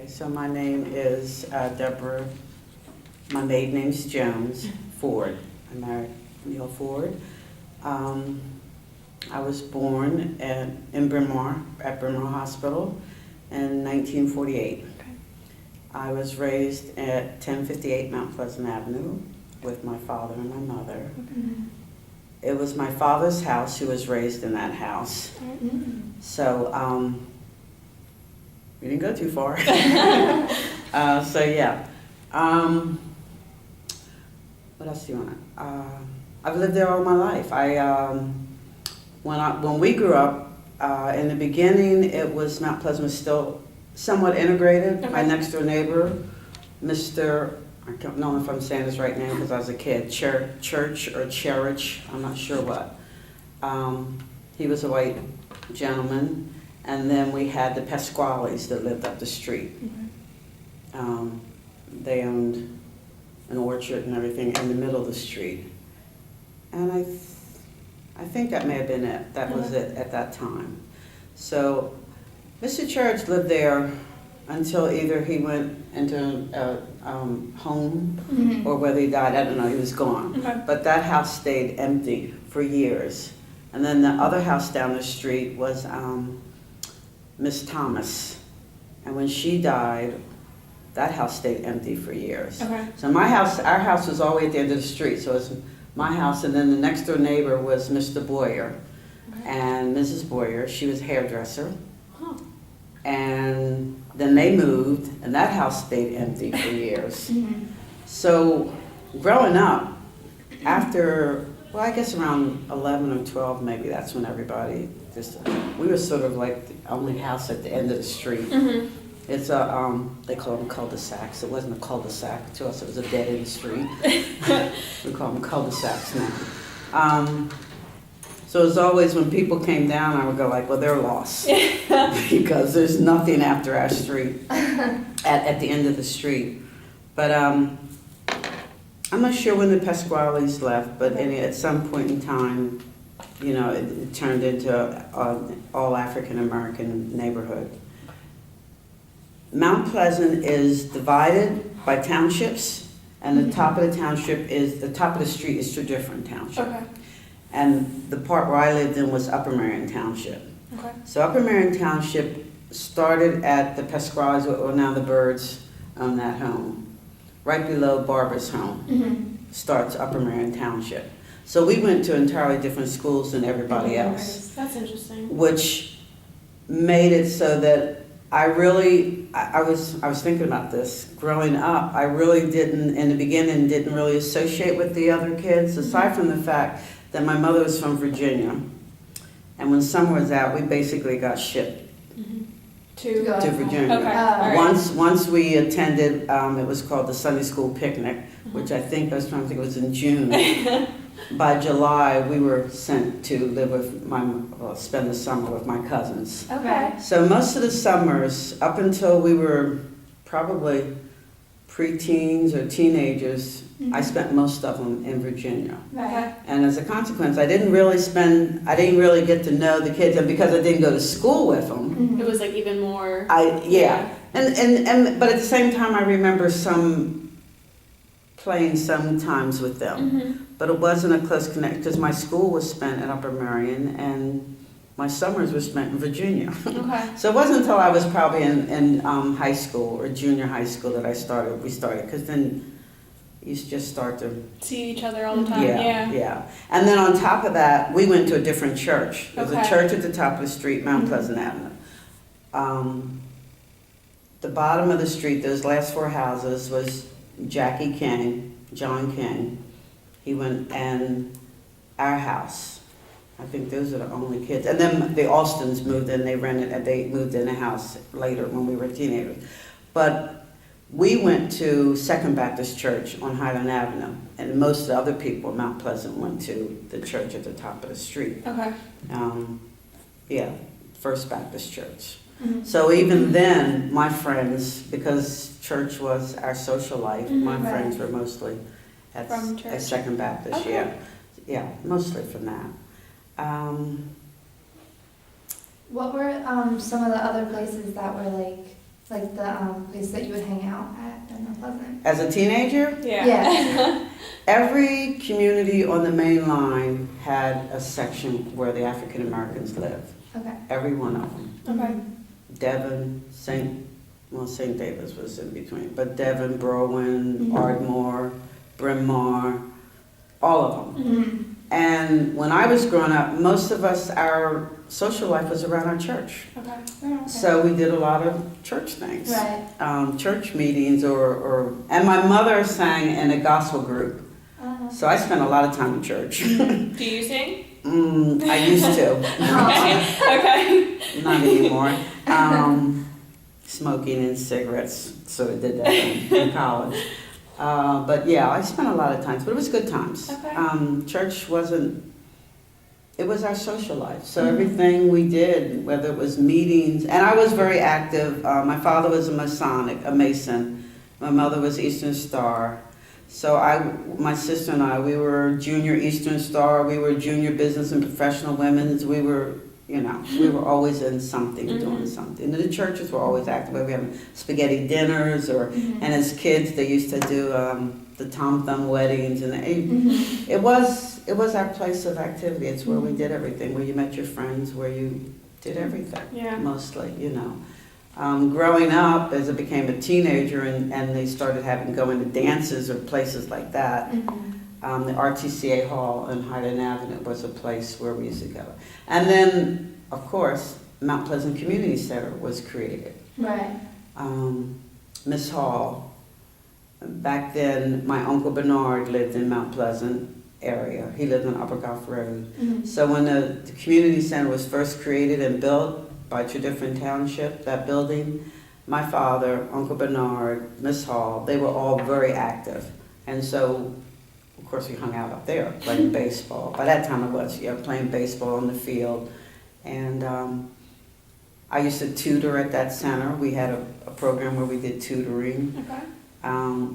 So my name is Deborah. My maiden name's Jones Ford. I married Neil Ford. I was born in Bryn Mawr, at Bryn Mawr Hospital in 1948. Okay. I was raised at 1058 Mount Pleasant Avenue with my father and my mother. Mm-hmm. It was my father's house who was raised in that house. Mm-hmm. So we didn't go too far. So yeah. What else do you want? I've lived there all my life. When we grew up, in the beginning, it was Mount Pleasant was still somewhat integrated. Okay. My next door neighbor, Mr. I don't know if I'm saying this right now because I was a kid, Church or Cherich, I'm not sure what. He was a white gentleman, and then we had the Pasquales that lived up the street. Mm-hmm. They owned an orchard and everything in the middle of the street. And I think that may have been it. That was it at that time. So Mr. Church lived there until either he went into a home Mm-hmm. or whether he died. I don't know, he was gone. Okay. But that house stayed empty for years. And then the other house down the street was Miss Thomas. And when she died, that house stayed empty for years. Okay. So our house was always at the end of the street. So it was my house, and then the next door neighbor was Mr. Boyer. Okay. And Mrs. Boyer, she was a hairdresser. Huh. And then they moved, and that house stayed empty for years. Mm-hmm. So growing up, after, well, I guess around 11 or 12 maybe, that's when everybody we were sort of like the only house at the end of the street. Mm-hmm. It's they call them cul-de-sacs. It wasn't a cul-de-sac to us, it was a dead-end street. We call them cul-de-sacs now. So it's always when people came down, I would go like, well, they're lost. Because there's nothing after our street, at the end of the street. But I'm not sure when the Pasquales left, but at some point in time, it turned into an all African-American neighborhood. Mount Pleasant is divided by townships, and the top of the top of the street is two different townships. Okay. And the part where I lived in was Upper Marion Township. Okay. So Upper Marion Township started at the Pasquales, or now the Birds own that home. Right below Barbara's home Mm-hmm. starts Upper Marion Township. So we went to entirely different schools than everybody else, That's interesting. which made it so that I was thinking about this. Growing up, I really didn't, in the beginning, didn't really associate with the other kids, aside from the fact that my mother was from Virginia. And when summer was out, we basically got shipped Mm-hmm. to Virginia. Okay. All right. Once we attended, it was called the Sunday School Picnic, which I was in June. By July, we were sent to live with spend the summer with my cousins. Okay. So most of the summers, up until we were probably preteens or teenagers, I spent most of them in Virginia. Okay. And as a consequence, I didn't really get to know the kids, and because I didn't go to school with them, It was like even more. and but at the same time, I remember playing sometimes with them. Mm-hmm. But it wasn't a close connection because my school was spent at Upper Marion and my summers were spent in Virginia. Okay. So it wasn't until I was probably in high school or junior high school that we started, because then you just start to See each other all the time. yeah. And then on top of that, we went to a different church. There was a Okay. church at the top of the street, Mount Pleasant Avenue. The bottom of the street, those last four houses, was Jackie King, John King. He went, and our house. I think those are the only kids. And then the Austins moved in, they moved in a house later when we were teenagers. But we went to Second Baptist Church on Highland Avenue, and most of the other people in Mount Pleasant went to the church at the top of the street. Okay. First Baptist Church. Mm-hmm. So even then, my friends, because church was our social life, my Mhm. friends were mostly From at church. Second Baptist, Okay. yeah, mostly from that. What were some of the other places that were like like the place that you would hang out at in Mount Pleasant? As a teenager, Yeah. every community on the main line had a section where the African Americans lived. Okay. Every one of them. Okay. Devon, St. David's was in between, but Devon, Berwyn, Ardmore, Bryn Mawr, all of them. Mm-hmm. And when I was growing up, most of us, our social life was around our church. Okay. Okay. So we did a lot of church things. Right. Church meetings and my mother sang in a gospel group. So I spent a lot of time in church. Do you sing? I used to. Okay. Not anymore. Smoking and cigarettes, sort of did that in college. But yeah, I spent a lot of times, but it was good times. Okay. Church it was our social life. So everything we did, whether it was meetings, and I was very active. My father was a Mason. My mother was Eastern Star. So my sister and I, we were junior Eastern Star, we were junior business and professional women's, we were always in something, doing something. And the churches were always active. We were having spaghetti dinners, and as kids they used to do the Tom Thumb weddings, and it was our place of activity. It's where we did everything, where you met your friends, where you did everything, mostly, Growing up, as I became a teenager and they started going to dances or places like that, the RTCA Hall on Highland Avenue was a place where we used to go. And then, of course, Mount Pleasant Community Center was created. Right. Miss Hall, back then my Uncle Bernard lived in Mount Pleasant area. He lived on Upper Gulf Road. So when the community center was first created and built, by Tredyffrin Township, that building, my father, Uncle Bernard, Miss Hall, they were all very active. And so, of course, we hung out up there playing baseball. By that time it was, playing baseball on the field. And I used to tutor at that center. We had a program where we did tutoring. Okay.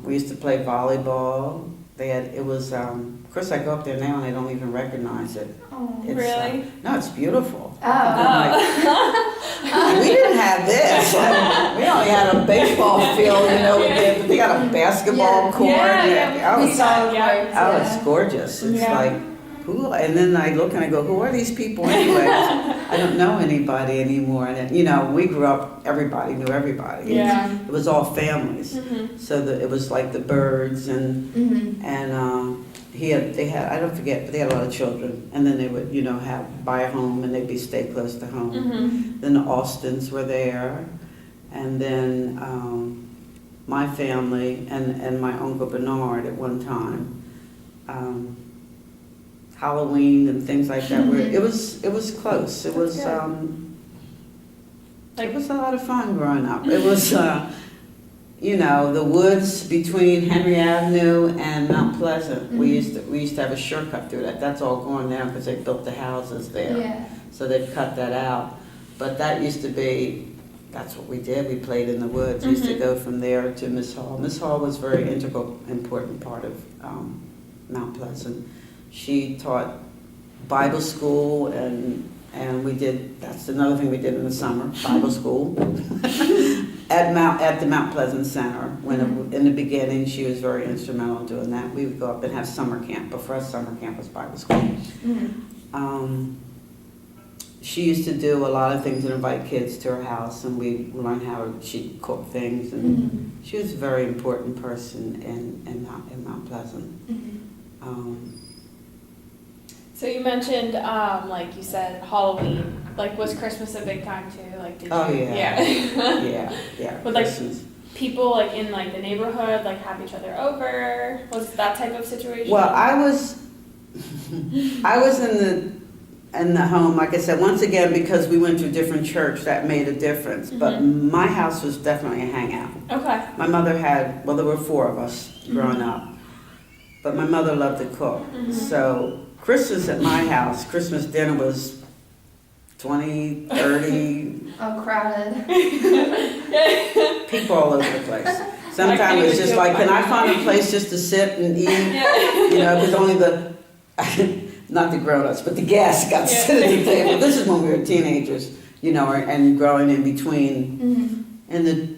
We used to play volleyball. Of course I go up there now and I don't even recognize it. Oh, really? No, it's beautiful. Oh. We didn't have this. We only had a baseball field, but they got a basketball court. We saw the courts, Oh, it's gorgeous. It's like, who? And then I look and I go, who are these people anyway? I don't know anybody anymore. And we grew up, everybody knew everybody. Yeah. It was all families. So it was like the Birds and they had I don't forget, but they had a lot of children. And then they would buy a home and they'd stay close to home. Then the Austins were there, and then my family and my Uncle Bernard at one time. Halloween and things like that. It was close. It was it was a lot of fun growing up. It was the woods between Henry Avenue and Mount Pleasant. We used to have a shortcut through that. That's all gone now because they built the houses there. Yeah. So they've cut that out. But that used to be. That's what we did. We played in the woods. We used to go from there to Miss Hall. Miss Hall was a very important part of Mount Pleasant. She taught Bible school and we did, that's another thing we did in the summer, Bible school at the Mount Pleasant Center. In the beginning, she was very instrumental in doing that. We would go up and have summer camp, but for us summer camp was Bible school. She used to do a lot of things and invite kids to her house, and we learned how she cooked things, and she was a very important person in Mount Pleasant. So you mentioned, like you said, Halloween. Like, was Christmas a big time too? Like, did Oh, you? yeah. Yeah. With like Christmas. people like in like the neighborhood like have each other over. Was that type of situation? Well, I was in the home, like I said, once again, because we went to a different church, that made a difference. But my house was definitely a hangout. Okay. My mother there were 4 of us growing up, but my mother loved to cook. So Christmas at my house, Christmas dinner was 20, 30. Oh, crowded. People all over the place. Sometimes it's just like, can I find a place just to sit and eat? Because only not the grown-ups, but the guests got to sit at the table. This is when we were teenagers, and growing in between. In the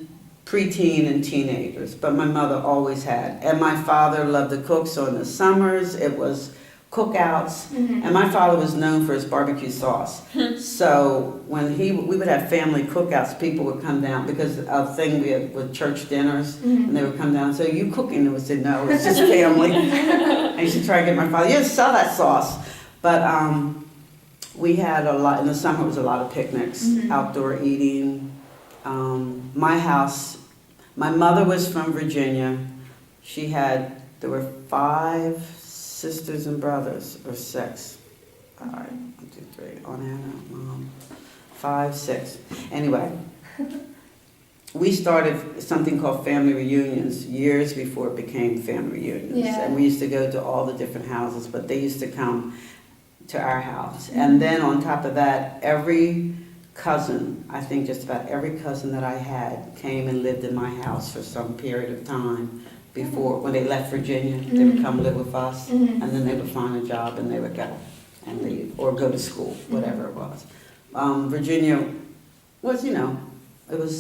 preteen and teenagers, but my mother always had. And my father loved to cook, so in the summers it was cookouts. And my father was known for his barbecue sauce. So when we would have family cookouts, people would come down because a thing we had with church dinners, and they would come down and say, "You cooking?" And we said, "No, it's just family." I used to try to get my father, "Yeah, sell that sauce." But we had a lot, in the summer it was a lot of picnics, outdoor eating. My house, my mother was from Virginia. There were 5 sisters and brothers, or 6. All right, 1, 2, 3, on Hannah, Mom, 5, 6. Anyway, we started something called family reunions years before it became family reunions. Yeah. And we used to go to all the different houses, but they used to come to our house. And then on top of that, every cousin, I think just about every cousin that I had came and lived in my house for some period of time before, when they left Virginia, they would come live with us, and then they would find a job and they would go and leave, or go to school, whatever it was. Virginia was, it was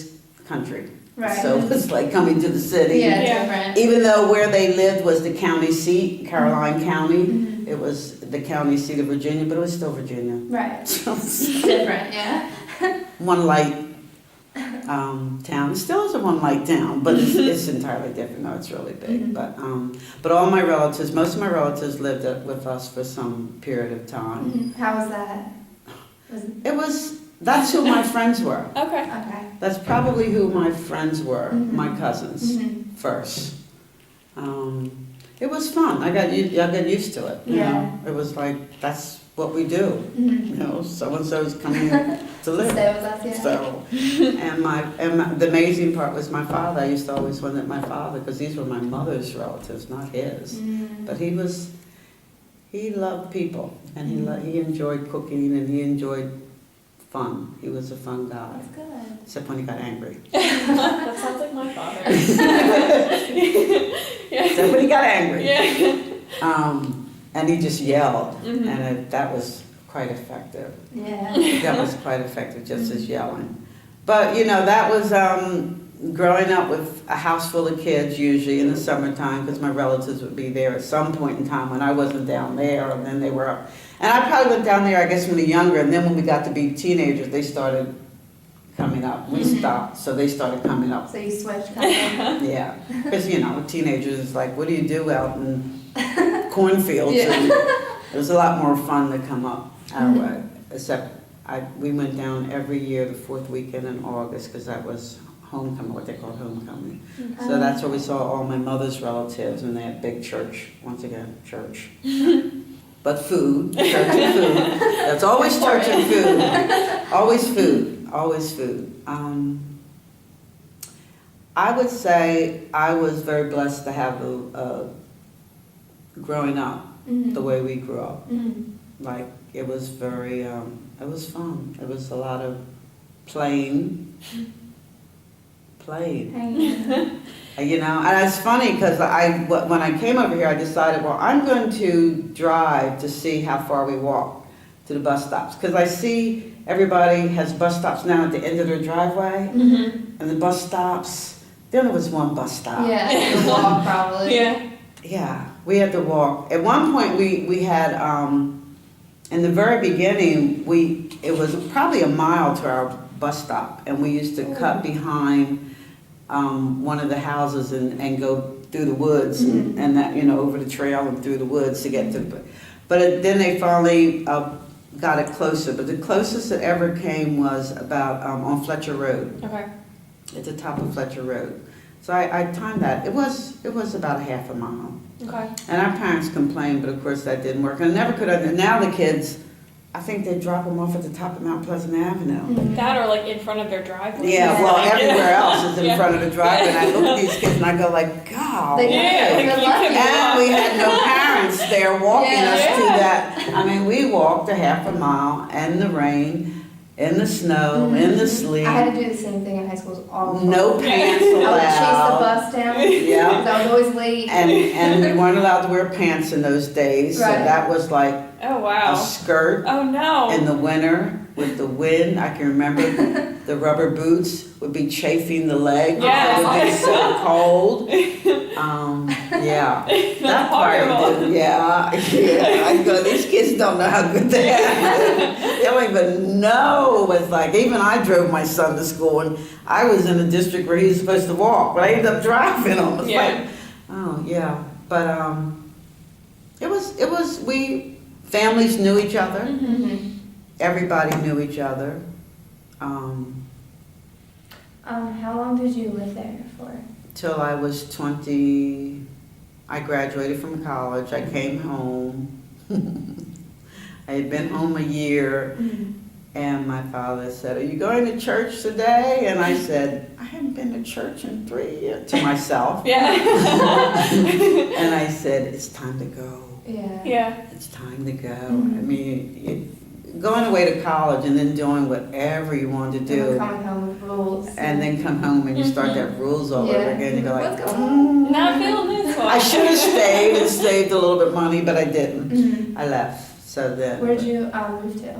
country. Right. So it was like coming to the city. Yeah, Yeah. different. Even though where they lived was the county seat, Caroline County, it was the county seat of Virginia, but it was still Virginia. Right. So Different, yeah. one light town. It still is a one light town, but it's entirely different. No, it's really big. But all my relatives, most of my relatives lived with us for some period of time. How was that? That's who my friends were. Okay. Okay. That's probably who my friends were, my cousins, first. It was fun. I got used to it. You Yeah. know? It was like, that's what we do. So-and-so's coming to live. Stay with us, yeah. So, the amazing part was my father. I used to always wonder at my father, because these were my mother's relatives, not his. But he loved people, and he enjoyed cooking, and he enjoyed fun. He was a fun guy. That's good. Except when he got angry. That sounds like my father. Except when he got angry. Yeah. And he just yelled, and that was quite effective. Yeah. That was quite effective, just as yelling. But, that was growing up with a house full of kids, usually in the summertime, because my relatives would be there at some point in time when I wasn't down there, and then they were up. And I probably went down there, I guess, when we were younger, and then when we got to be teenagers, they started coming up. We stopped, so they started coming up. So you switched kind of. Yeah, because, with teenagers, it's like, what do you do out in cornfields? Yeah. And it was a lot more fun to come up our way, except we went down every year the 4th weekend in August, because that was homecoming, what they call homecoming. So that's where we saw all my mother's relatives, and they had big church, once again, church. But food, church and food. That's always church and food. Always food, always food. I would say I was very blessed to have growing up the way we grew up. Like, it was very, it was fun. It was a lot of playing. And it's funny because when I came over here, I decided, well, I'm going to drive to see how far we walk to the bus stops. Because I see everybody has bus stops now at the end of their driveway. And the bus stops, there only was one bus stop. Yeah, you walk probably. Yeah. Yeah, we had to walk. At one point, we had, in the very beginning, it was probably a mile to our bus stop. And we used to cut behind one of the houses and go through the woods and that, over the trail and through the woods to get to the, but then they finally got it closer. But the closest it ever came was about on Fletcher Road. Okay. At the top of Fletcher Road. So I timed that. It was about a half a mile. Okay. And our parents complained, but of course that didn't work. And I never could have, now the kids, I think they drop them off at the top of Mount Pleasant Avenue. That or like in front of their driveway. Yeah, well, everywhere else is in front of the driveway, and I look at these kids and I go like, God. They- Yeah, like Good you luck. can And we had no parents there walking us to Yeah. that. I mean, we walked a half a mile in the rain, in the snow, in the sleet. I had to do the same thing in high school. It was awful. No pants I would chase the allowed. bus down. Yeah. Because I was always late. And we weren't allowed to wear pants in those days, so Right. that was like Oh a wow. skirt Oh no. in the winter with the wind. I can remember the rubber boots would be chafing the leg. Yes. It would be so cold. Yeah. That part horrible. did, yeah. I go, these kids don't know how good they are. They don't even know what it's like. Even I drove my son to school, and I was in a district where he was supposed to walk, but I ended up driving him. It's like, oh, yeah. But families knew each other. Mm-hmm. Everybody knew each other. How long did you live there for? Till I was 20, I graduated from college. I came home. I had been home a year, and my father said, "Are you going to church today?" And I said, "I haven't been to church in 3 years," to myself. Yeah. And I said, "It's time to go. Yeah. It's time to go." I mean, going away to college and then doing whatever you wanted to do, Coming home with rules. and then come home and you start that rules all over again. You go like, What's going on? Not feeling this one. I should have stayed and saved a little bit of money, but I didn't. Mhm. I left. So then. Where'd you move to?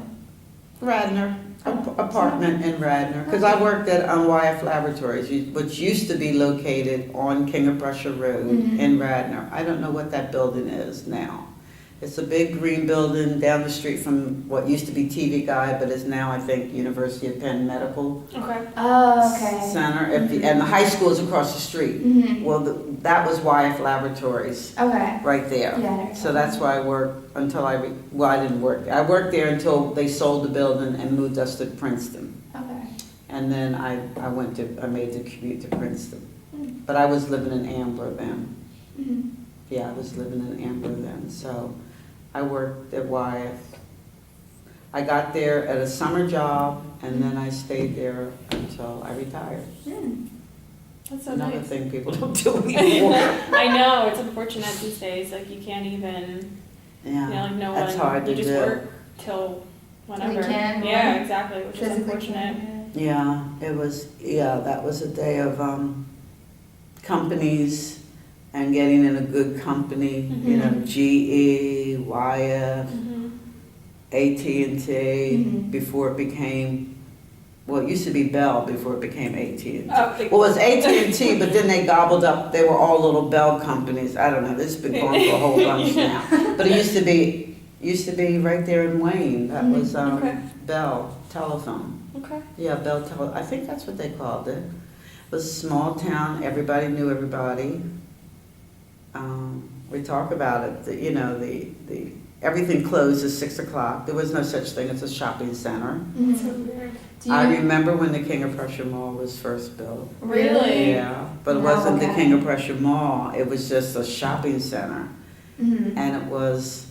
Radnor, apartment in Radnor, because I worked at YF Laboratories, which used to be located on King of Prussia Road in Radnor. I don't know what that building is now. It's a big green building down the street from what used to be TV Guide, but is now, I think, University of Penn Medical Okay. Oh, okay. Center, and the high school is across the street. Mm-hmm. Well, that was YF Laboratories Okay. right there. Yeah. So that's where I worked until I didn't work. I worked there until they sold the building and moved us to Princeton. Okay. And then I made the commute to Princeton. But I was living in Ambler then. Mm-hmm. Yeah, I was living in Ambler then. So I worked at YF. I got there at a summer job, and then I stayed there until I retired. That's so Another nice. thing people don't do anymore. I know, it's unfortunate these days, like you can't even, Yeah, you know, like no that's one, hard you to just do. work till whenever. Till you can, Yeah, right? exactly, which is Physically unfortunate. Yeah, that was a day of companies and getting in a good company, you know, GE, YF, AT&T, before it became, well, it used to be Bell before it became AT&T. Oh, Well, it was AT&T, but then they gobbled up, they were all little Bell companies. I don't know, this has been going for a whole bunch now. But it used to be right there in Wayne. That was Okay. Bell Telephone. Okay. Yeah, Bell Telephone, I think that's what they called it. It was a small town, everybody knew everybody. We talk about it, the everything closed at 6 o'clock. There was no such thing as a shopping center. That's so weird. I remember when the King of Prussia Mall was first built. Really? Yeah, but it Oh, wasn't the okay. King of Prussia Mall, it was just a shopping center. Mm-hmm. And it was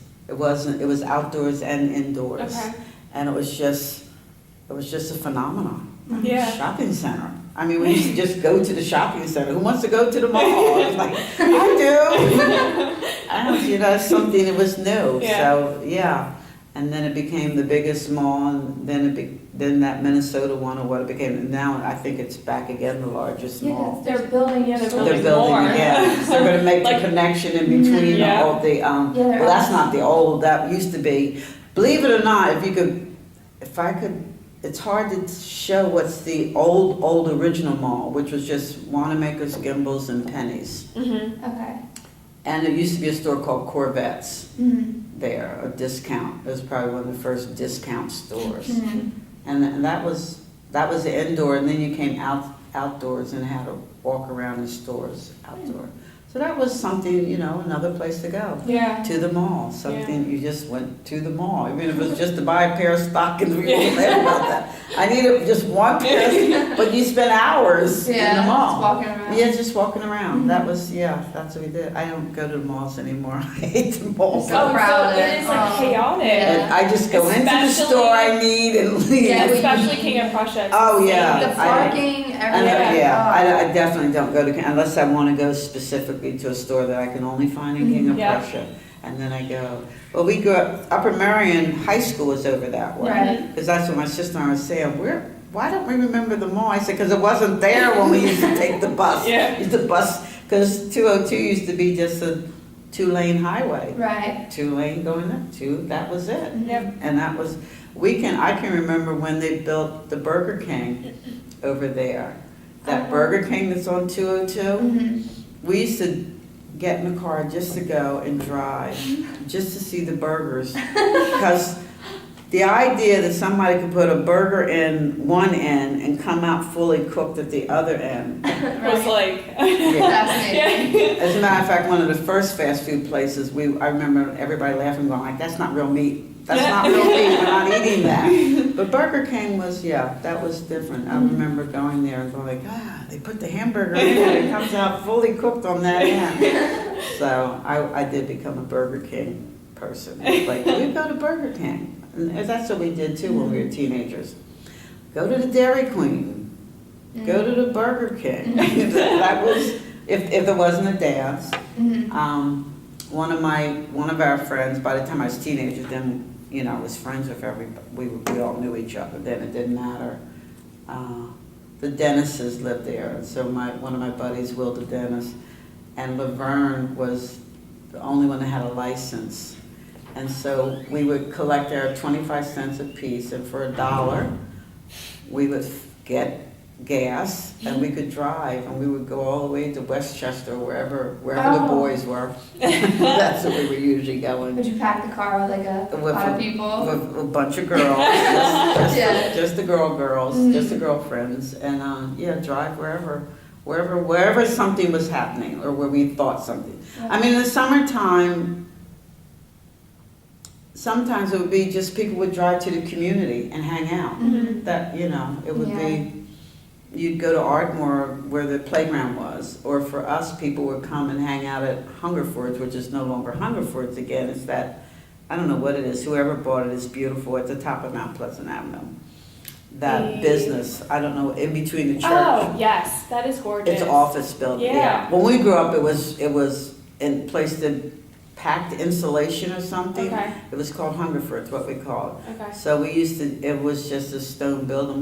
outdoors and indoors. Okay. And it was just a phenomenon. Yeah. Shopping center. I mean, we used to just go to the shopping center. Who wants to go to the mall? I was like, I do. Something that was new. Yeah. So, yeah. And then it became the biggest mall, and then that Minnesota one, or what it became. And now I think it's back again, the largest Yeah, mall. 'cause they're building. Yeah, they're They're building more. again. They're going to make Like- the connection in between Yeah. all the, well, that's not the old, that used to be. Believe it or not, it's hard to show what's the old original mall, which was just Wanamaker's, Gimbel's, and Penny's. Mm-hmm. Okay. And there used to be a store called Corvette's Mm-hmm. there, a discount. It was probably one of the first discount stores. Mm-hmm. And that was the indoor, and then you came outdoors and had to walk around in stores outdoor. So that was something, another place to go. Yeah. To the mall, something, you just went to the mall, even if it was just to buy a pair of stockings, we didn't think about that. I needed just one pair, but you spent hours in the mall. Just walking around. Yeah, just walking around, that's what we did. I don't go to the malls anymore, I hate the malls. So crowded. It is like Oh. chaotic. Yeah. And I just go into the Especially- store I need and leave. Yeah, Especially King of Prussia. It's Oh, insane. yeah. The parking, I everything. I definitely don't go to, unless I want to go specifically to a store that I can only find in King of Yeah. Prussia. And then I go, well, we grew up, Upper Marion High School was over that way. Right. Because that's what my sister and I was saying, why don't we remember the mall? I said, because it wasn't there when we used to take the bus. Yeah. Because 202 used to be just a 2-lane highway. Right. 2-lane going up, that was it. Yep. And that was, I can remember when they built the Burger King over there. That Burger King that's on 202. Mm-hmm. We used to get in the car just to go and drive, just to see the burgers. Because the idea that somebody could put a burger in one end and come out fully cooked at the other end. Was like, Yeah. Fascinating. As a matter of fact, one of the first fast food places, I remember everybody laughing, going like, that's not real meat. That's not real meat, we're not eating that. But Burger King was, that was different. I remember going there and going like, they put the hamburger in and it comes out fully cooked on that end. So I did become a Burger King person. Like, we go to Burger King. And that's what we did too when we were teenagers. Go to the Dairy Queen. Go to the Burger King. That was, if there wasn't a dance. One of our friends, by the time I was a teenager, then, I was friends with everybody. We all knew each other. Then it didn't matter. The Dennises lived there. And so one of my buddies, Will the Dennis, and Laverne was the only one that had a license. And so we would collect our 25 cents a piece, and for $1, we would get gas, and we could drive, and we would go all the way to Westchester, wherever the boys were. That's where we were usually going. Would you pack the car with like a lot of people? With a bunch of girls, just the girls, just the girlfriends, and drive wherever something was happening, or where we thought something. I mean, in the summertime, sometimes it would be just people would drive to the community and hang out. That, it would be, you'd go to Ardmore where the playground was, or for us, people would come and hang out at Hungerford's, which is no longer Hungerford's again. It's that, I don't know what it is, whoever bought it is beautiful, at the top of Mount Pleasant Avenue. That business, I don't know, in between the church. oh, yes, that is gorgeous. It's office building, Yeah. When we grew up, it was in place to packed insulation or something. Okay. It was called Hungerford's, what we called it. Okay. So it was just a stone building.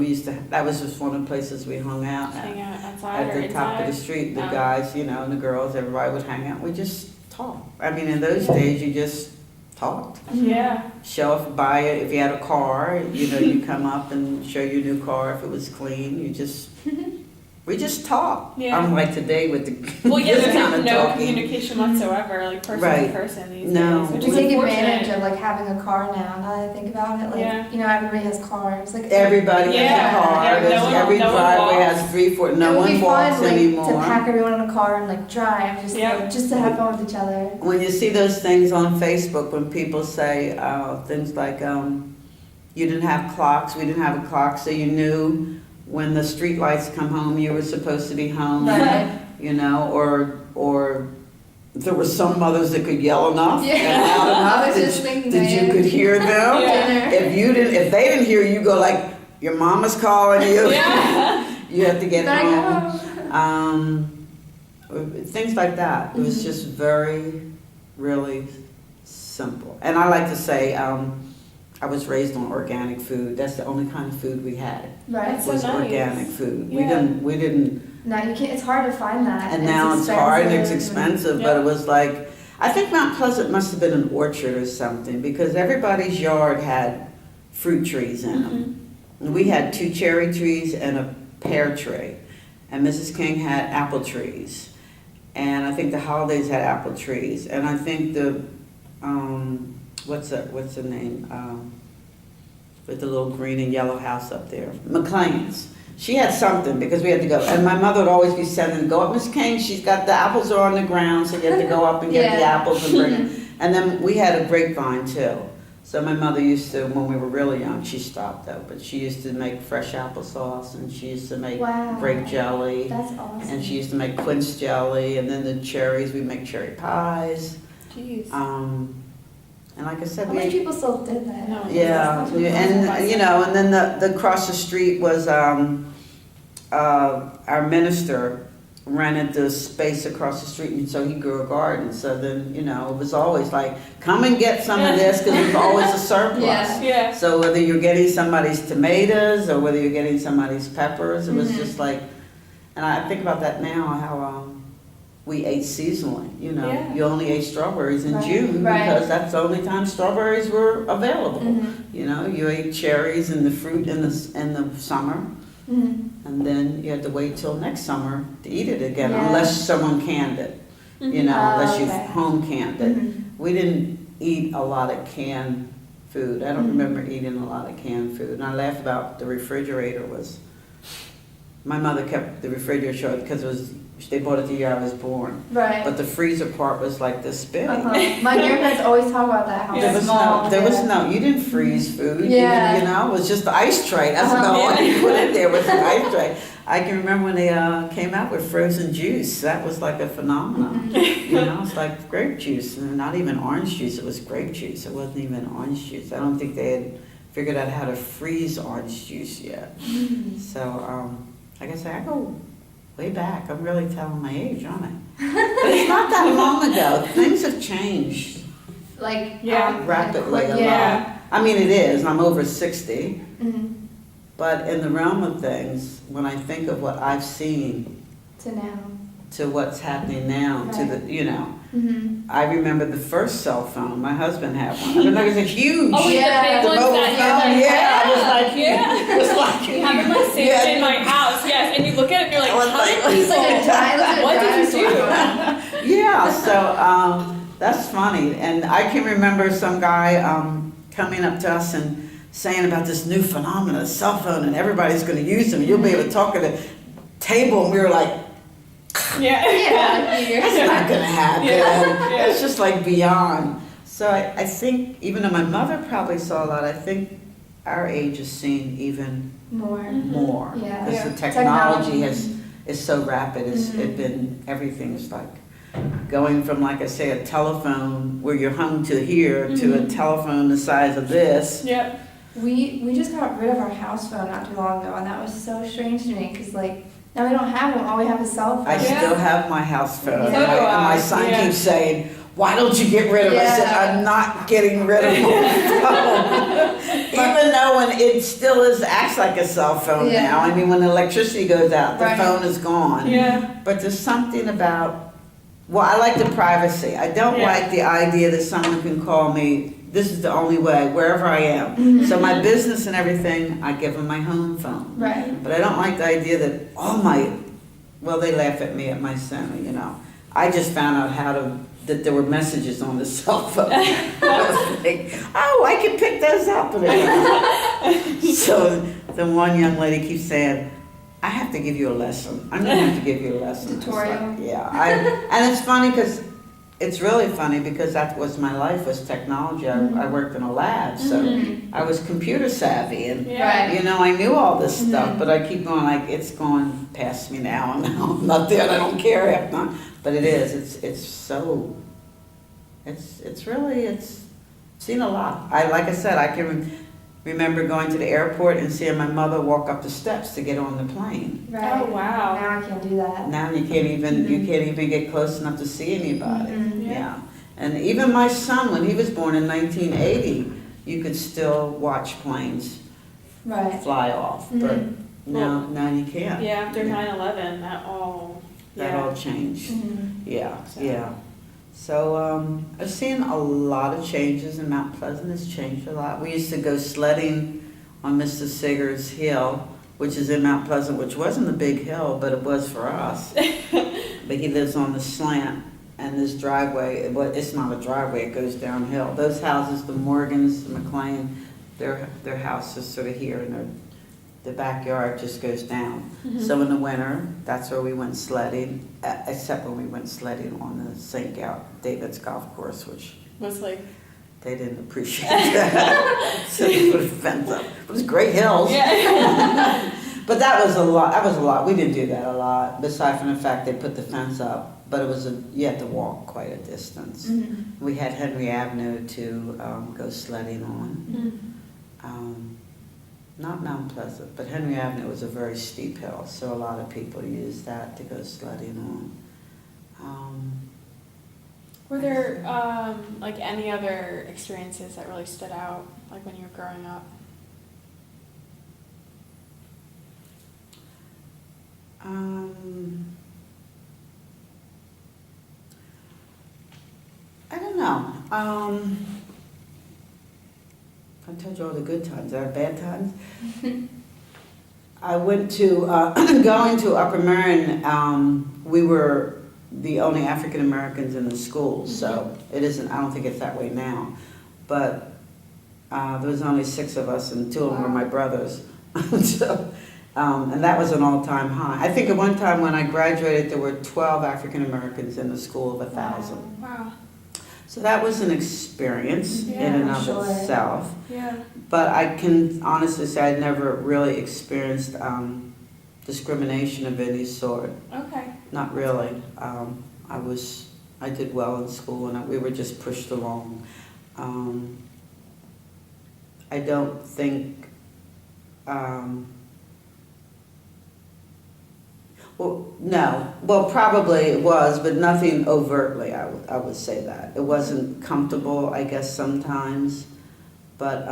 That was just one of the places we hung out Hang at. out outside or At the top of the inside? street, the Oh. guys, and the girls, everybody would hang out. We just talked. I mean, in those days, you just talked. Yeah. Show off, buy it. If you had a car, you come up and show your new car if it was clean. We just talk. Yeah. Unlike today with the Well, yeah, this there's kind like of no talking. communication whatsoever, like person Right. to person these No. days, which We is take unfortunate. advantage of like having a car now. Now that I think about it, like Yeah. everybody has cars. Like Everybody Yeah. has a car. Yeah, no one- Every no one driveway walks. has 3, 4. it No would one be walks fun, like, anymore. to pack everyone in a car and like drive, just to have fun with each other. When you see those things on Facebook, when people say things like, you didn't have clocks, we didn't have a clock, so you knew when the street lights come home, you were supposed to be home, Right. or there were some mothers that could yell enough Yeah. and loud I enough was that, just thinking that you could hear them. Yeah. If they didn't hear you, go like, your mama's calling you. Yeah. You have to get Gotta home. go. Things like that. It was just very, really simple. And I like to say, I was raised on organic food. That's the only kind of food we had. Right. That's so Was nice. organic food. Yeah. We didn't. Now you can't. It's hard to find that. And now it's hard and it's expensive. Yeah. But it was like, I think Mount Pleasant must have been an orchard or something, because everybody's yard had fruit trees in them. And we had 2 cherry trees and a pear tree, and Mrs. King had apple trees, and I think the Holidays had apple trees, and I think the what's the name with the little green and yellow house up there, McLean's. She had something, because we had to go, and my mother would always be sending, go up, Miss King, she's got the apples are on the ground, so you have to go up and get the Yeah. apples and bring them. And then we had a grapevine too. So my mother used to, when we were really young, she stopped though, but she used to make fresh applesauce, and she used to make Wow. grape jelly, That's awesome. and she used to make quince jelly, and then the cherries, we make cherry pies. Jeez. And like I said, How many people still did that? No. yeah, and then the across the street was our minister rented the space across the street, and so he grew a garden. So then, it was always like, come and get some of this, because there's always a surplus. Yeah. Yeah. So whether you're getting somebody's tomatoes or whether you're getting somebody's peppers, it was just like, and I think about that now, how we ate seasonally. Yeah. You only ate strawberries in Right. June Right. because that's the only time strawberries were available. You know, you ate cherries and the fruit in the summer, and then you had to wait till next summer to eat it again, Yeah. unless someone canned it. You know, unless you okay. home canned it. We didn't eat a lot of canned food. I don't remember eating a lot of canned food. And I laugh about the refrigerator was, my mother kept the refrigerator short because they bought it the year I was born. Right. But the freezer part was like this big. My grandparents always talk about that, how There was small. you didn't freeze food. Yeah. You know, it was just the ice tray. That's about all you put in there was the ice tray. I can remember when they came out with frozen juice. That was like a phenomenon. You know, it's like grape juice, and not even orange juice. It was grape juice. It wasn't even orange juice. I don't think they had figured out how to freeze orange juice yet. So, like I say, I go way back. I'm really telling my age, aren't I? But it's not that long ago. Things have changed Like, rapidly a yeah. lot. I mean, it is. I'm over 60. Mhm. But in the realm of things, when I think of what I've seen To now. to what's happening now, to the, you know, I remember the first cell phone. My husband had one. I mean, it was a huge. Oh, Yeah. the The big mobile ones that phone, you're yeah, I was like, like, yeah. it was like, I have them like saved Yeah. in my house, yes, and you look at it and you're like, I was how like- did It's like a people, what did you do? Yeah, so that's funny. And I can remember some guy coming up to us and saying about this new phenomenon, a cell phone, and everybody's going to use them. You'll be able to talk at a table, and we were like, Yeah. that's not going to happen. Yeah. It's just like beyond. So I think, even though my mother probably saw a lot, I think our age has seen even More. more. Yeah. Because Yeah. the technology is so rapid. It's been, everything's like going from, like I say, a telephone where you're hung to here to a telephone the size of this. Yep. We just got rid of our house phone not too long ago, and that was so strange to me, because like, now we don't have them, all we have is cell phone. I still have my house phone. So do And my I, son yeah. keeps saying, why don't you get rid of it? I said, Yeah. I'm not getting rid of my phone. Even though when it still acts like a cell phone Yeah. now. I mean, when the electricity goes out, the Right. phone is gone. Yeah. But there's something about, well, I like the privacy. I don't Yeah. like the idea that someone can call me, this is the only way, wherever I am. So my business and everything, I give them my home phone. Right. But I don't like the idea that well, they laugh at me at my center, you know. I just found out that there were messages on the cell phone. I was like, oh, I can pick those up. So the one young lady keeps saying, I have to give you a lesson. I'm going to have to give you a lesson. It's like, Tutorial. yeah. And it's funny because, it's really funny because that was my life, was technology. I worked in a lab, so I was computer savvy and, Yeah. you know, I knew all this stuff, but I keep going like, it's going past me now, and I'm not there, and I don't care half the time. But it is, it's so, it's really seen a lot. Like I said, I can remember going to the airport and seeing my mother walk up the steps to get on the plane. Right. Oh, wow. Now I can't do that. Now you can't even get close enough to see anybody. Mhm. Yeah. And even my son, when he was born in 1980, you could still watch planes Right. fly off, but now you can't. Yeah, after 9/11, that all. That all changed. Yeah, So- yeah. So I've seen a lot of changes, and Mount Pleasant has changed a lot. We used to go sledding on Mr. Sigur's Hill, which is in Mount Pleasant, which wasn't a big hill, but it was for us. But he lives on the slant, and this driveway, it's not a driveway, it goes downhill. Those houses, the Morgans, the McLean, their house is sort of here, and the backyard just goes down. So in the winter, that's where we went sledding, except when we went sledding on the St. David's golf course, which Was like, they didn't appreciate that. So they put a fence up. It was great hills. yeah. But that was a lot. We didn't do that a lot, aside from the fact they put the fence up. But you had to walk quite a distance. We had Henry Avenue to go sledding on. Not Mount Pleasant, but Henry Avenue was a very steep hill, so a lot of people used that to go sledding on. Were there like any other experiences that really stood out, like when you were growing up? I don't know. I told you all the good times. There are bad times. I went to, going to Upper Marion, we were the only African Americans in the school, so it isn't, I don't think it's that way now. But there was only 6 of us, and 2 of them were my brothers. So, and that was an all-time high. I think at one time when I graduated, there were 12 African Americans in the school of 1,000. Wow. So that was an experience in and of sure. itself. Yeah. But I can honestly say I'd never really experienced discrimination of any sort. Okay. Not really. I did well in school, and we were just pushed along. I don't think. Well, no. Well, probably it was, but nothing overtly. I would say that it wasn't comfortable. I guess sometimes, but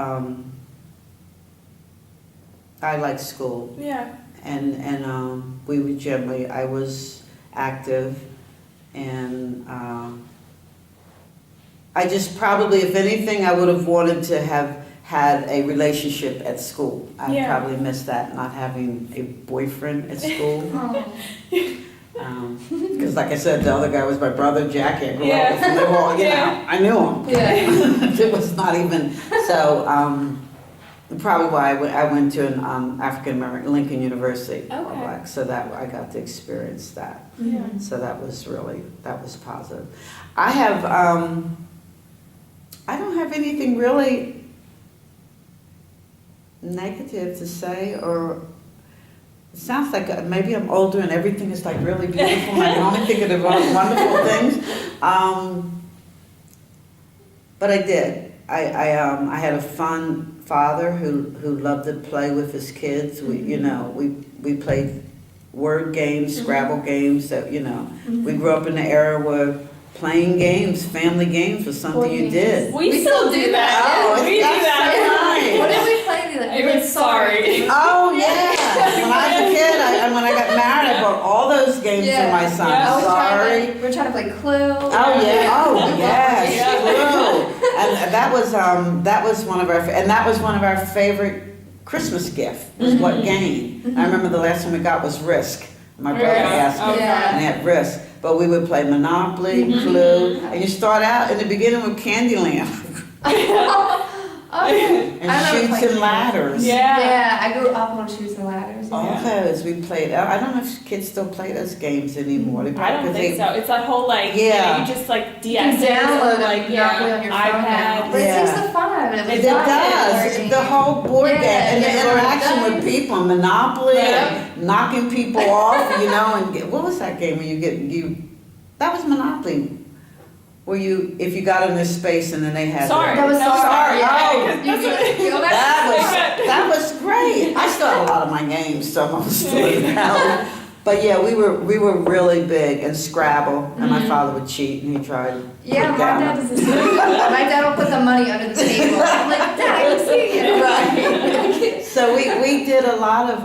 I liked school. Yeah. And we were generally, I was active, and I just probably, if anything, I would have wanted to have had a relationship at school. I Yeah. probably missed that, not having a boyfriend at school. Because like I said, the other guy was my brother, Jackie. I grew up with him. They were all, I knew him. Yeah. It was not even, so probably why I went to an African American, Lincoln University, all Okay. black, so that I got to experience that. Yeah. So that was positive. I have, I don't have anything really negative to say, or it sounds like maybe I'm older and everything is like really beautiful and I can only think of the wonderful things. But I did. I had a fun father who loved to play with his kids. We played word games, Scrabble games. That we grew up in the era where playing games, family games, was something you did. We still do that. Oh, We do that. What did we play? I'm sorry. Oh yeah! When I was a kid, when I got married, I brought all those games to my son. Yeah. Sorry. We're trying to play Clue. Oh yeah! Oh yes, Yeah. Clue. And that was one of our favorite Christmas gifts. Was what game? I remember the last one we got was Risk. My brother asked me, Yeah. and had Risk. But we would play Monopoly, Clue, and you start out in the beginning with Candyland. And Chutes and Ladders. Yeah, I grew up on Chutes and Ladders. Yeah. All those we played. I don't know if kids still play those games anymore. They I probably- don't 'cause think they- so. It's that whole Yeah. you just like You can DS it download or like Monopoly on your phone now. iPad. But Yeah. it takes the fun out of it. It does. The whole board game and the Yeah, yeah. interaction with people, Monopoly, Yeah. and knocking people off, and what was that game where that was Monopoly. Where if you got in this space and then they had Sorry. That was No, sorry. Oh, You go back to that was great. I still have a lot of my games, some of them still around. But yeah, we were really big in Scrabble, and my father would cheat, and he tried to Yeah, put my down dad does the same. My dad will put the money under the table. I'm like, Dad, I can see it. Right. So we did a lot of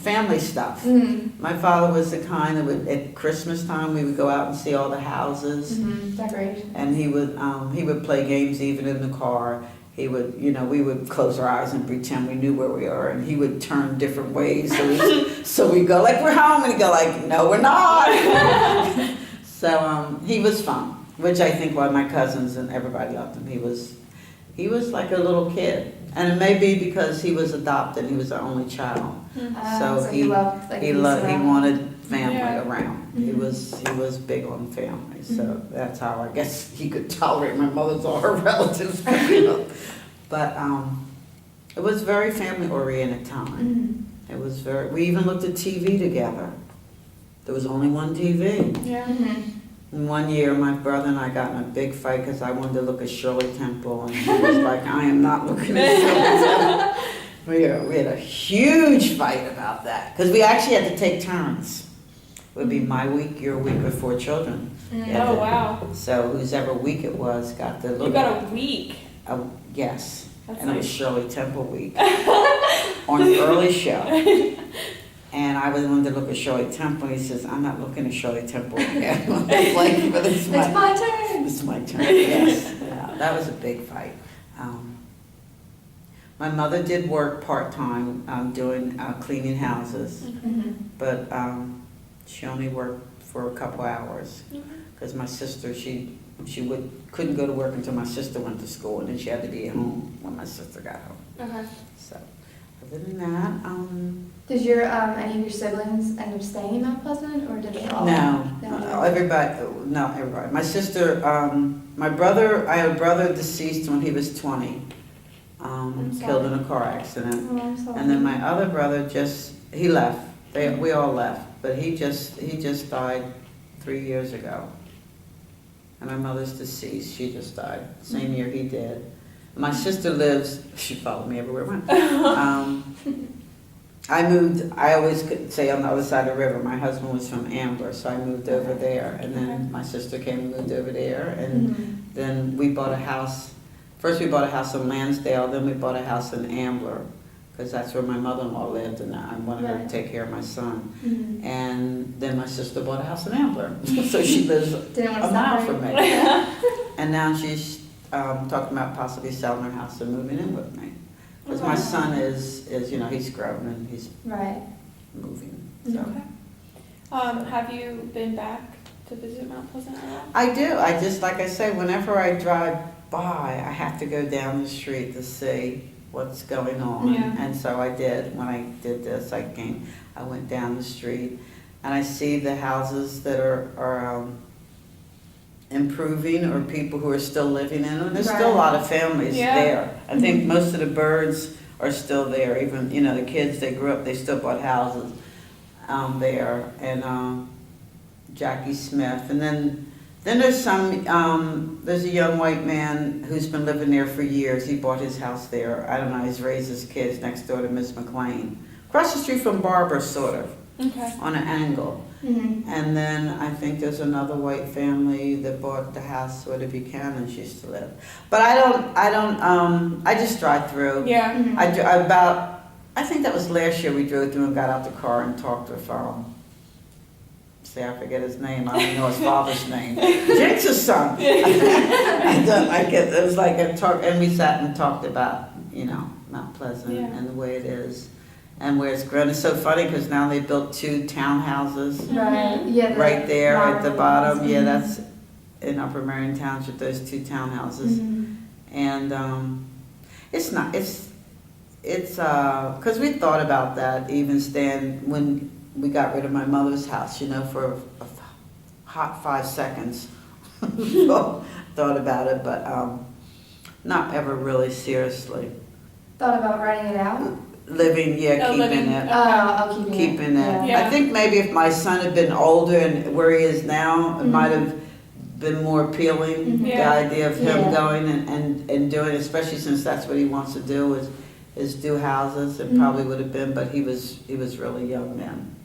family stuff. Mm. My father was the kind that would, at Christmas time, we would go out and see all the houses, Decoration. and he would play games even in the car. He would, we would close our eyes and pretend we knew where we are, and he would turn different ways. So we'd go like, we're home, and he'd go like, no, we're not. So he was fun, which I think why my cousins and everybody loved him. He was like a little kid, and it may be because he was adopted. He was the only child, So he loved, like, he wanted family Yeah. around. He was big on family, so that's how I guess he could tolerate my mother's all her relatives. But it was very family oriented time. It was we even looked at TV together. There was only one TV. Yeah. And one year, my brother and I got in a big fight because I wanted to look at Shirley Temple, and he was like, I am not looking at Shirley Temple. We had a huge fight about that, because we actually had to take turns. It would be my week, your week with 4 children. Oh wow. So whosever week it was got to look You got a week. yes. That's And it was nice. Shirley Temple week on an early show. And I wanted to look at Shirley Temple. He says, I'm not looking at Shirley Temple again. It's like, but It's my turn. it's my turn, yes. Yeah, that was a big fight. My mother did work part-time, doing, cleaning houses, Mhm. but, she only worked for a couple hours. Because my sister, she couldn't go to work until my sister went to school, and then she had to be at home when my sister got home. Okay. So, other than that, Did your any of your siblings end up staying in Mount Pleasant, or did they all? no, No. everybody. My sister, my brother, I had a brother deceased when he was 20, I'm killed in sorry. a car accident. Oh, I'm sorry. And then my other brother he left. We all left, but he just died 3 years ago. And my mother's deceased. She just died same year he did. My sister lives. She followed me everywhere I went. I moved. I always could say on the other side of the river. My husband was from Ambler, so I moved over there. And then my sister came and moved over there, and then we bought a house. First we bought a house in Lansdale, then we bought a house in Ambler, because that's where my mother-in-law lived, and I wanted her to Right. take care of my son. Mhm. And then my sister bought a house in Ambler, so she lives Didn't want to a mile separate. from me. And now she's talking about possibly selling her house and moving in with me. Because my son is, he's grown and he's Right. moving, Mhm. so. Okay. Have you been back to visit Mount Pleasant at all? I do, like I say, whenever I drive by, I have to go down the street to see what's going on. Yeah. And so I did, when I did this, I went down the street, and I see the houses that are improving, or people who are still living in them. There's still a lot of families Yeah. there. I think most of the birds are still there, even, the kids, they grew up, they still bought houses there, and Jackie Smith. And then there's there's a young white man who's been living there for years. He bought his house there. I don't know, he's raised his kids next door to Miss McLean. Across the street from Barbara, sort of, Okay. on an angle. Mhm. And then I think there's another white family that bought the house where the Buchanans used to live. But I just drive through. Yeah. Mhm. I think that was last year we drove through and got out the car and talked with, I forget his name, I don't even know his father's name. Jinx's son. It was like a talk, and we sat and talked about, Mount Pleasant Yeah. and the way it is and where it's grown. It's so funny because now they built 2 townhouses Right. Yeah. the right there at the modern bottom. ones. Yeah, Mhm. that's in Upper Marion Township, those 2 townhouses. Mhm. And it's not, because we thought about that even, Stan, when we got rid of my mother's house, for a hot 5 seconds. Thought about it, but not ever really seriously. Thought about writing it out. Keeping living. it. Oh, Keeping it. Yeah. I think maybe if my son had been older and where he is now, it Mhm. might have been more appealing. Mhm. The Yeah. idea of him Yeah. going and doing, especially since that's what he wants to do, is do houses. It Mhm. probably would have been, but he was really young then.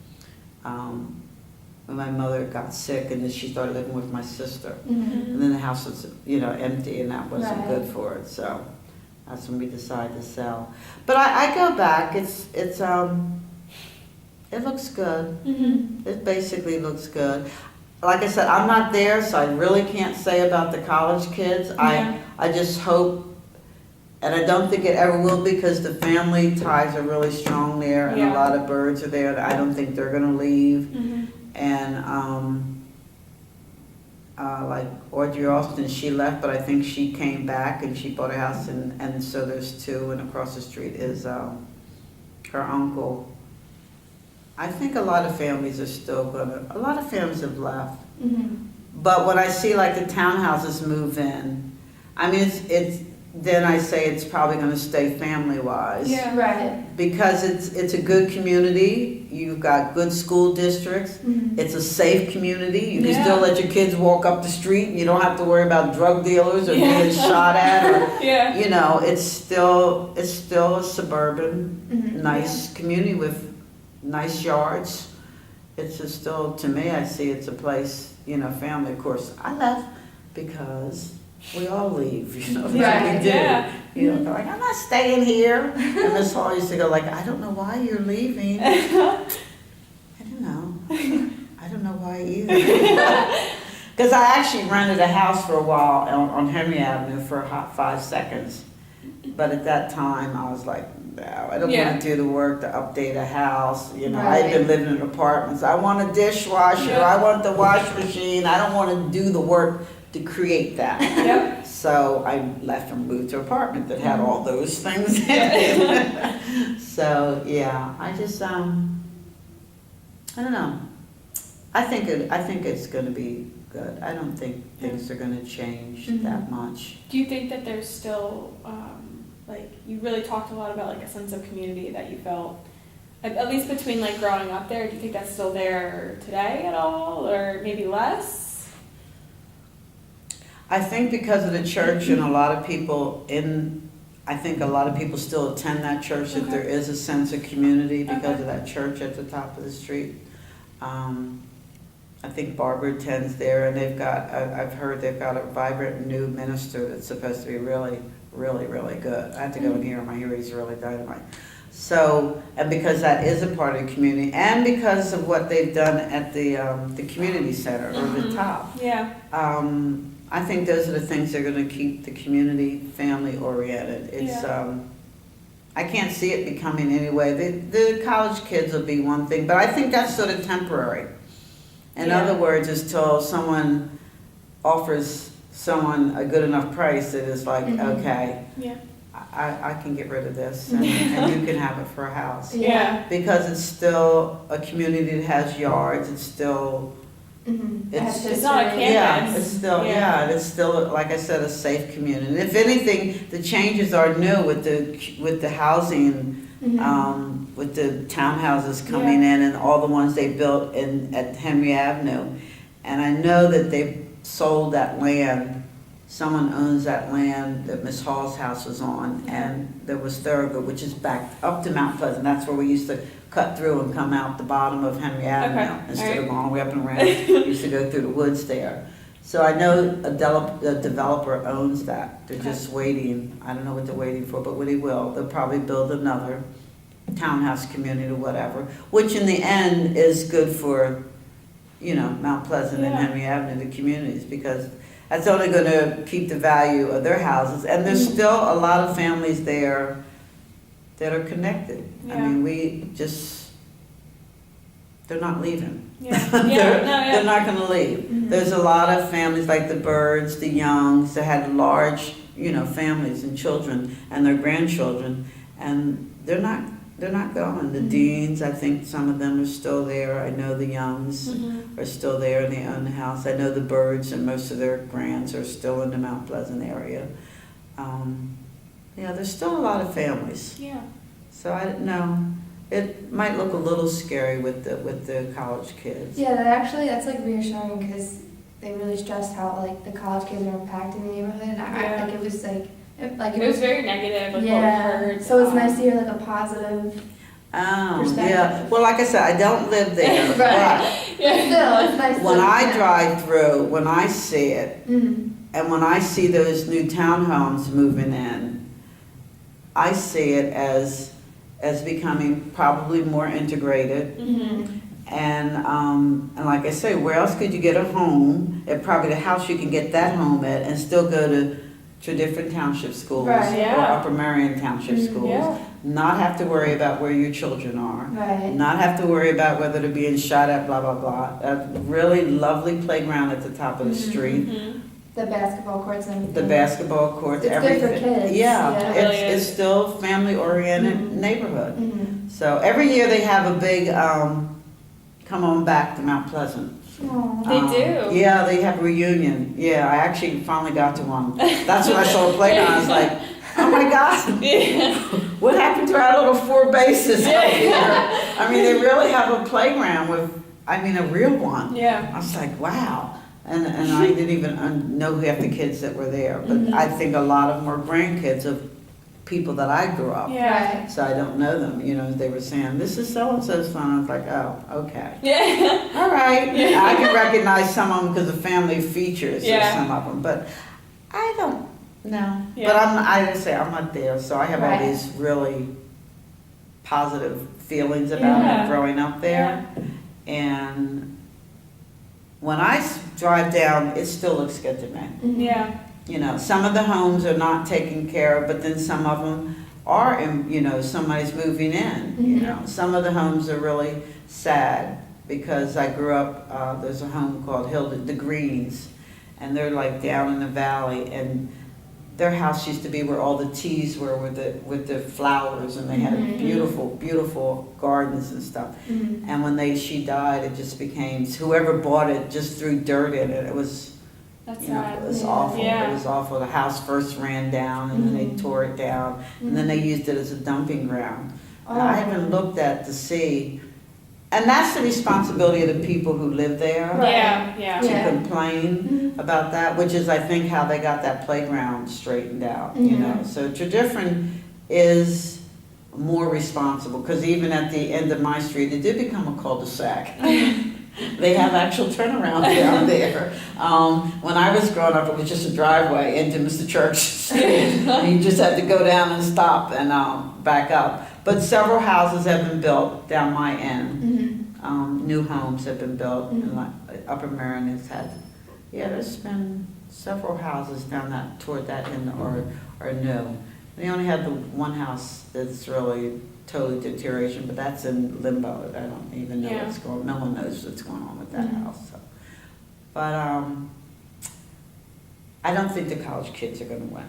When my mother got sick, and then she started living with my sister, Mhm. and then the house was empty, and that wasn't Right. good for it. So that's when we decided to sell. But I go back. It looks good. Mhm. It basically looks good. Like I said, I'm not there, so I really can't say about the college kids. Yeah. I just hope, and I don't think it ever will, because the family ties are really strong there, and Yeah. a lot of birds are there. I don't think they're gonna leave. Mhm. And like Audrey Austin, she left, but I think she came back and she bought a house, and so there's 2, and across the street is her uncle. I think a lot of families are still a lot of families have left. Mhm. But when I see like the townhouses move in, I mean, then I say it's probably gonna stay family-wise. Yeah. Right. Because it's a good community, you've got good school districts, Mhm. it's a safe community, you can Yeah. still let your kids walk up the street, and you don't have to worry about drug dealers or Yeah. being shot at, or, Yeah. it's still a suburban, Mhm. nice community with nice yards. It's just still, to me, I see it's a place, family. Of course, I left because we all leave, that's Yeah. what we do. Yeah. They're like, I'm not staying here. And Miss Hall used to go like, I don't know why you're leaving. I don't know. I don't know why either. Because I actually rented a house for a while on Henry Avenue for a hot 5 seconds. but at that time, I was like, no, I don't Yeah. want to do the work to update a house. You know, Right. I've been living in apartments. I want a dishwasher. Yeah. I want the wash machine. I don't want to do the work to create that. Yep. So I left and moved to an apartment that had all those things in Yeah. it. So, yeah, I just, I don't know. I think it's gonna be good. I don't think things are gonna change that much. Do you think that there's still, like, you really talked a lot about like a sense of community that you felt, at least between like growing up there, do you think that's still there today at all, or maybe less? I think because of the church and a lot of people I think a lot of people still attend that church, that there is a sense of community because of that church at the top of the street. I think Barbara attends there, and I've heard they've got a vibrant new minister that's supposed to be really, really, really good. I have to go and hear him. I hear he's really dynamite. So, and because that is a part of the community, and because of what they've done at the community center or the top, Yeah. I think those are the things that are going to keep the community family oriented. It's I can't see it becoming anyway. The college kids will be one thing, but I think that's sort of temporary. In Yeah. other words, is till someone offers someone a good enough price that is like, okay, Yeah. I can get rid of this and you can have it for a house. Yeah. Because it's still a community that has yards, it's still, It's not a yeah, campus. it's still, Yeah. it's still, like I said, a safe community. And if anything, the changes are new with the housing, with the townhouses coming in and all the ones they built at Henry Avenue. And I know that they sold that land. Someone owns that land that Miss Hall's house was on, and there was Thurgood, which is back up to Mount Pleasant. That's where we used to cut through and come out the bottom of Henry Avenue Okay. instead of going all the way up and around. We used to go through the woods there. So I know a developer owns that. They're just waiting. I don't know what they're waiting for, but when he will, they'll probably build another townhouse community or whatever, which in the end is good for, Mount Pleasant and Henry Avenue, the communities, because that's only going to keep the value of their houses. And there's still a lot of families there that are connected. I mean, they're not leaving. Yeah. They're not going to leave. There's a lot of families like the Birds, the Youngs, that had large, families and children and their grandchildren, and they're not going. The Deans, I think some of them are still there. I know the Youngs are still there and they own the house. I know the Birds and most of their grands are still in the Mount Pleasant area. There's still a lot of families. Yeah. So I don't know. It might look a little scary with the college kids. Yeah, that's like reassuring because they really stressed how like the college kids are impacting the neighborhood. And I it was like It was very negative, like what we yeah. heard. So it's nice to hear like a positive. Oh, Perspective. yeah. Well, like I said, I don't live there. Right. But Still, it's nice. when to, I drive through, when I see it, and when I see those new townhomes moving in, I see it as becoming probably more integrated. And like I say, where else could you get a home? At probably the house you can get that home at and still go to different township schools Right, yeah. or Upper Marion Township schools. Yeah. Not have to worry about where your children are. Right. Not have to worry about whether they're being shot at, blah, blah, blah. A really lovely playground at the top of the street. The basketball courts and everything. The basketball courts, It's good everything. for kids. Yeah, Yeah. It really it's is. still family-oriented neighborhood. So every year they have a big, come on back to Mount Pleasant. Aw. They do? Yeah, they have a reunion. Yeah, I actually finally got to one. That's when I saw the playground. I was like, oh my God, what happened to our little 4 bases out here? I mean, they really have a playground with, a real one. Yeah. I was like, wow. And I didn't even know half the kids that were there. But I think a lot of them were grandkids of people that I grew up. Yeah. Right. So I don't know them. They were saying, this is so-and-so's son. I was like, oh, okay. Yeah. All right. I can recognize some of them because of family features or Yeah. some of them. But I don't know. Yeah. But I'm not there. So I have all Right. these really positive feelings about Yeah. it growing up there. And when I drive down, it still looks good to me. Yeah. you know, some of the homes are not taken care of, but then some of them are, in, you know, somebody's moving in, you know. Some of the homes are really sad, because I grew up, there's a home called the Greens, and they're like down in the valley, and their house used to be where all the teas were with the flowers, and they had beautiful, beautiful gardens and stuff. And when she died, it just became, whoever bought it just threw dirt in it. It was, That's you know, sad. it was awful. Yeah. It was awful. The house first ran down, and then they tore it down, and then they used it as a dumping ground. And I haven't looked at to see, and that's the responsibility of the people who live there. Right. Yeah. To complain about that, which is, I think, how they got that playground straightened out, you know. So Tredyffrin is more responsible, because even at the end of my street, it did become a cul-de-sac. They have actual turnaround down there. When I was growing up, it was just a driveway into Mr. Church's street. You just had to go down and stop and back up. But several houses have been built down my end. New homes have been built, and like Upper Marion has had, there's been several houses down that, toward that end are new. They only have the one house that's really totally deterioration, but that's in limbo. I don't even know what's going on. No one knows what's going on with that house. So. But I don't think the college kids are going to win.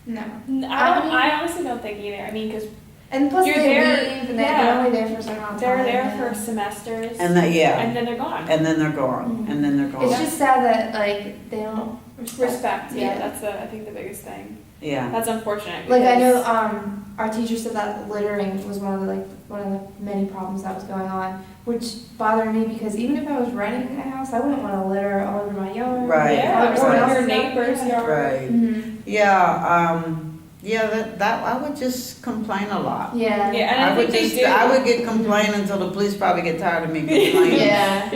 No. I honestly don't think either. I mean, because And plus You're they there- leave, and yeah. they're only there for a certain amount of time. they're there yeah. for semesters, And and then they're gone. and then they're gone, and then they're gone. It's just sad that like they don't Respect, Yeah. that's I think the biggest thing. Yeah. That's unfortunate. Like I because- know our teacher said that littering was one of the many problems that was going on, which bothered me because even if I was renting a house, I wouldn't want to litter all over my yard. Right. Yeah, all over or someone your else's neighbor's yard. Right. Mhm. Yeah, that I would just complain a lot. Yeah. Yeah, and I think they do. I would get complaining until the police probably get tired of me complaining. Yeah.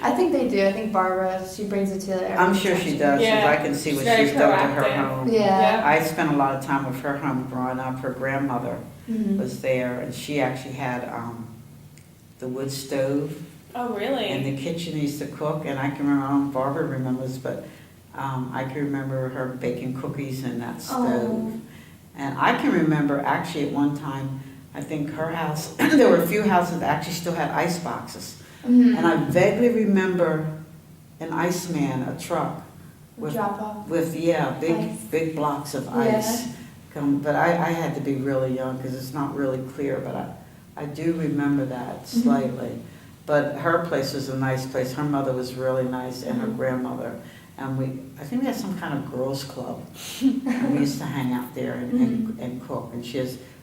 I think they do. I think Barbara, she brings it to every I'm sure she does, because Yeah. I can see what She's very she's done to her proactive. home. Yeah. I spent a lot of time with her home growing up. Her grandmother Mhm. was there, and she actually had the wood stove Oh, really? in the kitchen. Used to cook, and I can remember, I don't know if Barbara remembers, but I can remember her baking cookies in that stove. Oh. And I can remember actually at one time, I think her house, there were a few houses that actually still had ice boxes. Mhm. And I vaguely remember an Iceman, a truck with, Drop off. big, Ice. big blocks of Yeah. ice. But I had to be really young because it's not really clear, but I do remember that slightly. But her place was a nice place. Her mother was really nice, and her grandmother. And I think we had some kind of girls club. And we used to hang out there and cook. And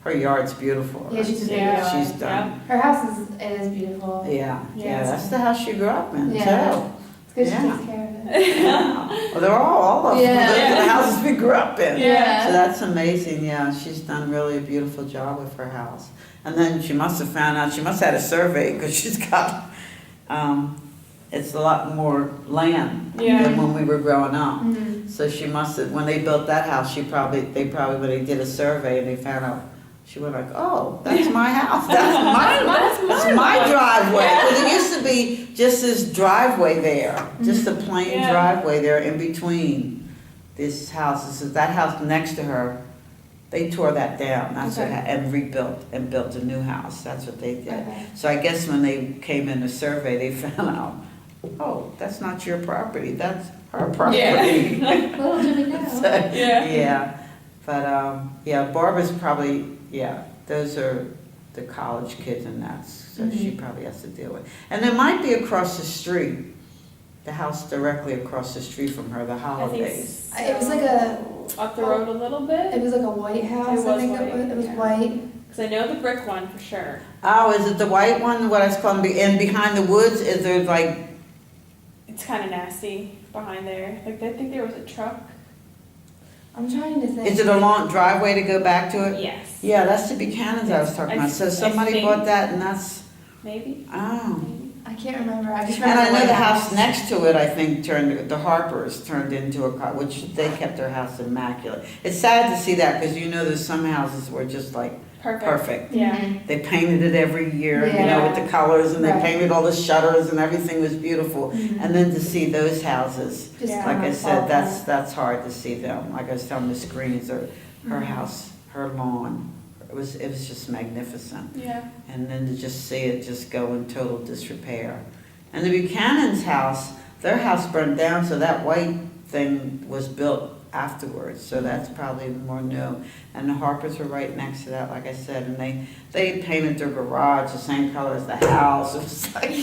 her yard's beautiful. Yeah, she's a big Yeah. yard. She's done. Her house is beautiful. Yeah, Yeah. that's the house she grew up in, Yeah. too. It's good Yeah. she takes care of it. Yeah. Well, they're all of them. Yeah. Those are the houses we grew up in. Yeah. So that's amazing, yeah. She's done really a beautiful job with her house. And then she must have found out, she must have had a survey, because she's got, it's a lot more land Yeah. than when we were growing up. Mhm. So she must have, when they built that house, they probably, when they did a survey and they found out, she went like, oh, that's my house, that's my driveway. Because it used to be just this driveway there, just a plain Yeah. driveway there in between this house. So that house next to her, they tore that down, that's what, Okay. and rebuilt and built a new house. That's what they did. Okay. So I guess when they came in to survey, they found out, oh, that's not your property, that's her property. Little do we know. So, Yeah. yeah, but Barbara's probably, those are the college kids, and so she probably has to deal with. And there might be across the street, the house directly across the street from her, the I think Holidays. so. It was like up the road a little It bit. was like a white house. It I was think white, it was yeah. white. Because I know the brick one for sure. Oh, is it the white one, what I was calling, and behind the woods, is there like, It's kind of nasty behind there. Like I think there was a truck. I'm trying to think. is it a long driveway to go back to it? Yes. Yeah, that's the Buchanan's I was talking about. So somebody think- bought that, and that's, Maybe. oh. I can't remember. I just And remember I know white the house next to it, I think, the Harpers turned into which they kept their house immaculate. It's sad to see that, because there's some houses where just like, perfect. Yeah. Mhm. They painted it every year, you know, Yeah. with the colors, and they Right. painted all the shutters, and everything was beautiful. Mhm. And then to see those houses, Just Yeah. like I kinda said, fall that's hard to see them. Like I was telling Miss Greens, her Mhm. house, her lawn, it was just magnificent. Yeah. And then to just see it just go in total disrepair. And the Buchanan's house, their house burned down, so that white thing was built afterwards, so that's probably more new. And the Harpers were right next to that, like I said, and they painted their garage the same color as the house. It was like,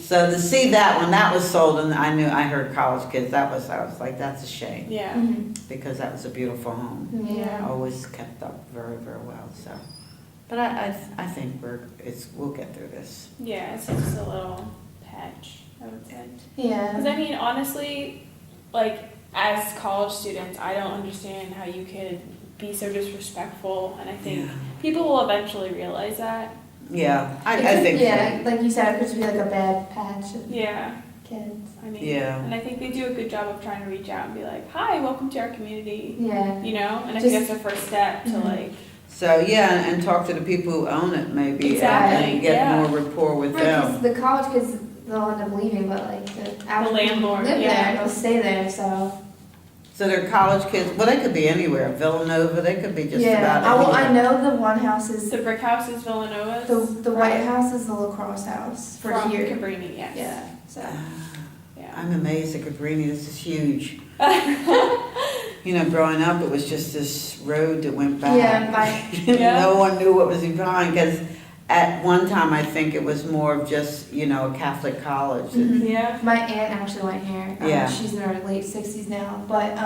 so to see that when that was sold, and I heard college kids, I was like, that's a shame, Yeah. Mhm. because that was a beautiful home. Yeah. Always kept up very, very well, so. But I think we'll get through this. Yeah, it's just a little patch, I would say. Because Yeah. I mean, honestly, like as college students, I don't understand how you could be so disrespectful, and I think Yeah. people will eventually realize that. Yeah, I It could- think so. Yeah, like you said, it could just be like a bad patch of Yeah, kids. I mean, Yeah. and I think they do a good job of trying to reach out and be like, "Hi, welcome to our community," Yeah. you know. And I think Just- that's the first step to Mhm. like, So, yeah, and talk to the people who own it maybe, Exactly, and get yeah. more rapport with Right, 'cause them. the college kids, they'll end up leaving, but like the actual people who landlord, live yeah. there, they'll stay there, so. So they're college kids, well, they could be anywhere, Villanova, they could be just Yeah, about I anywhere. know the one house is, the brick house is Villanova's. the White House is the lacrosse house for from here. Cabrini, yes. Yeah, so. Yeah. I'm amazed at Cabrini, this is huge. You know, growing up, it was just this road that went back. Yeah, Yeah. No one knew what was behind, because at one time, I think it was more of just, you know, a Catholic college. Mhm. Yeah. My aunt actually went here. Yeah. She's in her late 60s now, but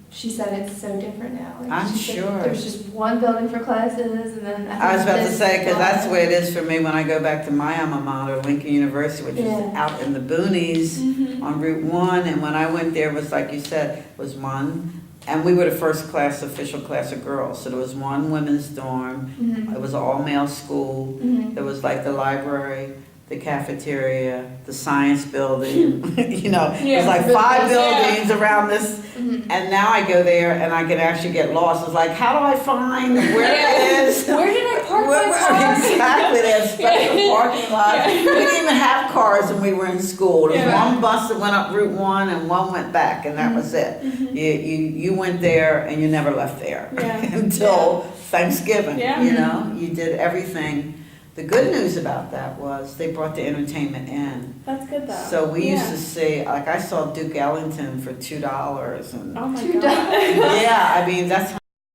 she said it's so different now. Like, I'm she said sure. There's just one building for classes, and then I was about to this say, because that's the one. way it is for me when I go back to my alma mater, Lincoln University, which is Yeah. out in the boonies Mhm. on Route 1. And when I went there, it was like you said, was one. And we were the first class, official class of girls. So there was one women's dorm. Mhm. It was an all-male school. Mhm. There was like the library, the cafeteria, the science building. You know, it was Yeah. like 5 Yeah. buildings around this. Mhm. And now I go there and I can actually get lost. It's like, how do I find where it is? Where did I park my car? Exactly, they had special Yeah. parking lots. Yeah. We didn't even have cars when we were in school. There was Yeah. one bus that went up Route 1 and one went back, and that was it. Mhm. You went there and you never left there Yeah. until Thanksgiving. Yeah. You know, you did everything. The good news about that was they brought the entertainment in. That's good though. So we used Yeah. to see, like I saw Duke Ellington for $2 and Oh my $2. god. yeah, I mean that's